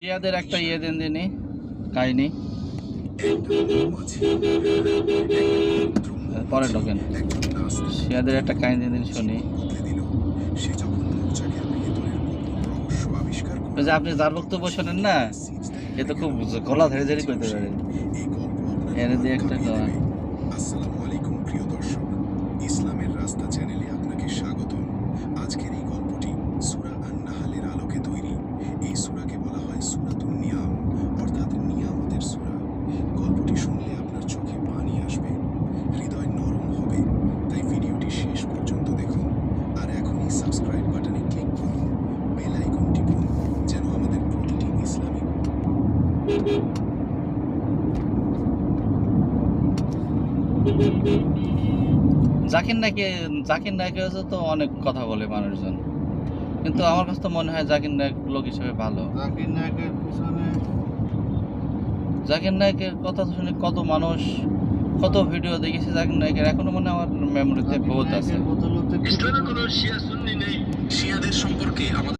শিয়াদের একটা দেন দিনই কাহিনী পরে ঢোকেন। শিয়াদের একটা কাহিনী দিন শুনি। ওই যে আপনি যার বক্তব্য শোনেন না, এ তো খুব গলা ধরে ধরে কইতে পারে। এর দিয়ে একটা আসসালামু আলাইকুম প্রিয় দর্শক, ইসলামের রাস্তা চ্যানেলে আপনাকে স্বাগতম। আজকের এই গল্পটি সূরা আন-নাহলের আলোকে তৈরি। এই সূরাকে বলা হয় সূরাতুন নিয়াম, অর্থাৎ নিয়ামতের সূরা। গল্পটি শুনলে আপনার চোখে পানি আসবে, হৃদয় নরম হবে। তাই ভিডিওটি শেষ পর্যন্ত দেখুন। আর এখনই সাবস্ক্রাইব বাটনে ক্লিক করুন, বেল আইকন টিপুন, যেন আমাদের প্রতিটি ইসলামিক জাকির নায়কের হচ্ছে তো অনেক কথা বলে মানুষজন, কিন্তু আমার কাছে তো মনে হয় জাকির নায়ক লোক হিসেবে ভালো। জাকির নায়কের কথা শুনে কত মানুষ, কত ভিডিও দেখেছি জাকির নায়কের, এখনো মনে হয় আমার মেমোরিতে বহুত আছে। শিয়াদের সম্পর্কে আমাদের